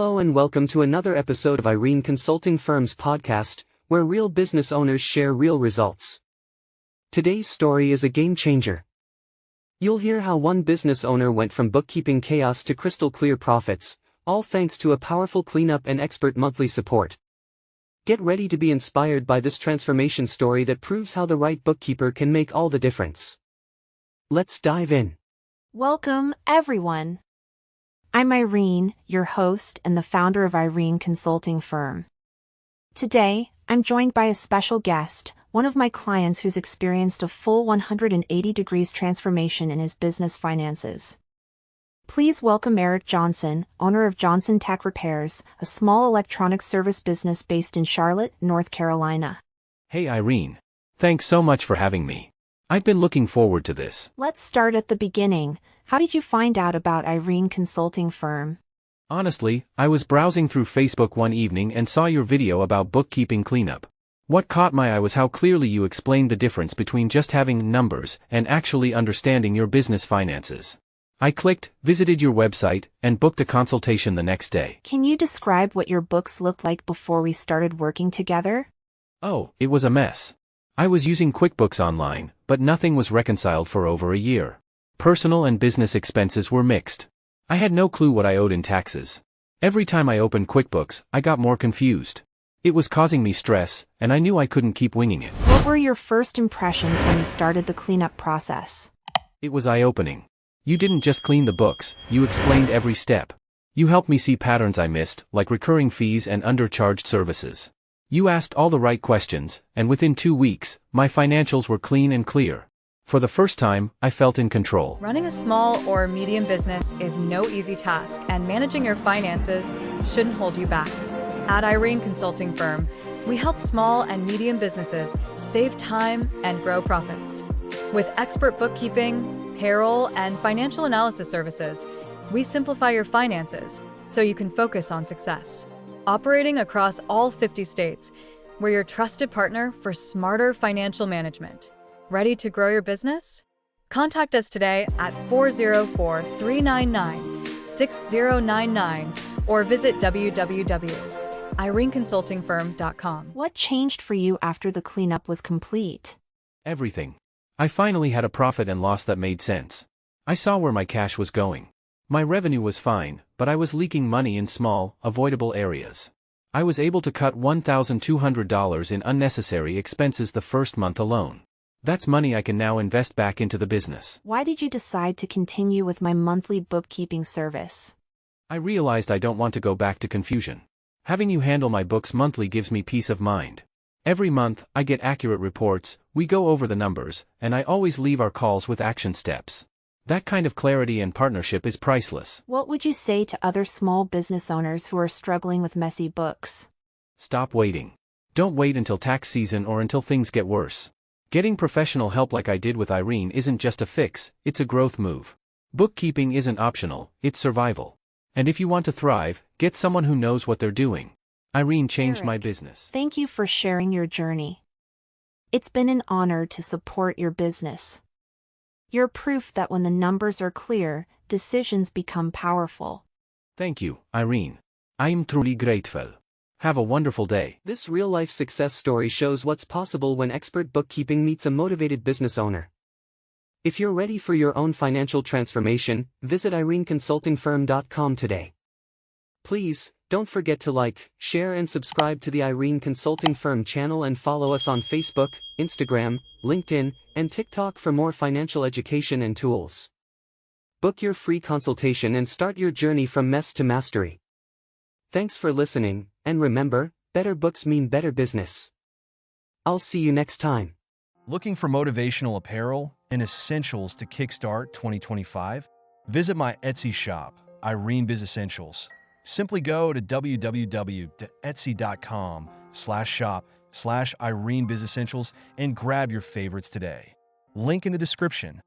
Hello and welcome to another episode of Irene Consulting Firm's podcast, where real business owners share real results. Today's story is a game changer. You'll hear how one business owner went from bookkeeping chaos to crystal clear profits, all thanks to a powerful cleanup and expert monthly support. Get ready to be inspired by this transformation story that proves how the right bookkeeper can make all the difference. Let's dive in. Welcome, everyone. I'm Irene, your host and the founder of Irene Consulting Firm. Today, I'm joined by a special guest, one of my clients who's experienced a full 180 degrees transformation in his business finances. Please welcome 𝐟𝐨𝐫𝐿, owner of Johnson Tech Repairs, a small electronic service business based in Charlotte, North Carolina. Hey Irene. Thanks so much for having me. I've been looking forward to this. Let's start at the beginning. How did you find out about Irene Consulting Firm? Honestly, I was browsing through Facebook one evening and saw your video about bookkeeping cleanup. What caught my eye was how clearly you explained the difference between just having numbers and actually understanding your business finances. I clicked, visited your website, and booked a consultation the next day. Can you describe what your books looked like before we started working together? Oh, it was a mess. I was using QuickBooks online, but nothing was reconciled for over a year. Personal and business expenses were mixed. I had no clue what I owed in taxes. Every time I opened QuickBooks, I got more confused. It was causing me stress, and I knew I couldn't keep winging it. What were your first impressions when you started the cleanup process? It was eye-opening. You didn't just clean the books, you explained every step. You helped me see patterns I missed, like recurring fees and undercharged services. You asked all the right questions, and within 2 weeks, my financials were clean and clear. For the first time, I felt in control. Running a small or medium business is no easy task, and managing your finances shouldn't hold you back. At Irene Consulting Firm, we help small and medium businesses save time and grow profits. With expert bookkeeping, payroll, and financial analysis services, we simplify your finances so you can focus on success. Operating across all 50 states, we're your trusted partner for smarter financial management. Ready to grow your business? Contact us today at 404-399-6099 or visit www.ireneconsultingfirm.com. What changed for you after the cleanup was complete? Everything. I finally had a profit and loss that made sense. I saw where my cash was going. My revenue was fine, but I was leaking money in small, avoidable areas. I was able to cut $1,200 in unnecessary expenses the first month alone. That's money I can now invest back into the business. Why did you decide to continue with my monthly bookkeeping service? I realized I don't want to go back to confusion. Having you handle my books monthly gives me peace of mind. Every month, I get accurate reports, we go over the numbers, and I always leave our calls with action steps. That kind of clarity and partnership is priceless. What would you say to other small business owners who are struggling with messy books? Stop waiting. Don't wait until tax season or until things get worse. Getting professional help like I did with Irene isn't just a fix, it's a growth move. Bookkeeping isn't optional, it's survival. And if you want to thrive, get someone who knows what they're doing. Irene changed my business. Thank you for sharing your journey. It's been an honor to support your business. You're proof that when the numbers are clear, decisions become powerful. Thank you, Irene. I'm truly grateful. Have a wonderful day. This real-life success story shows what's possible when expert bookkeeping meets a motivated business owner. If you're ready for your own financial transformation, visit ireneconsultingfirm.com today. Please, don't forget to like, share and subscribe to the Irene Consulting Firm channel and follow us on Facebook, Instagram, LinkedIn, and TikTok for more financial education and tools. Book your free consultation and start your journey from mess to mastery. Thanks for listening, and remember, better books mean better business. I'll see you next time. Looking for motivational apparel and essentials to kickstart 2025? Visit my Etsy shop, 𝐬𝐮𝐫𝐿. Simply go to www.etsy.com/shop/𝐬𝐮𝐫𝐿 and grab your favorites today. Link in the description.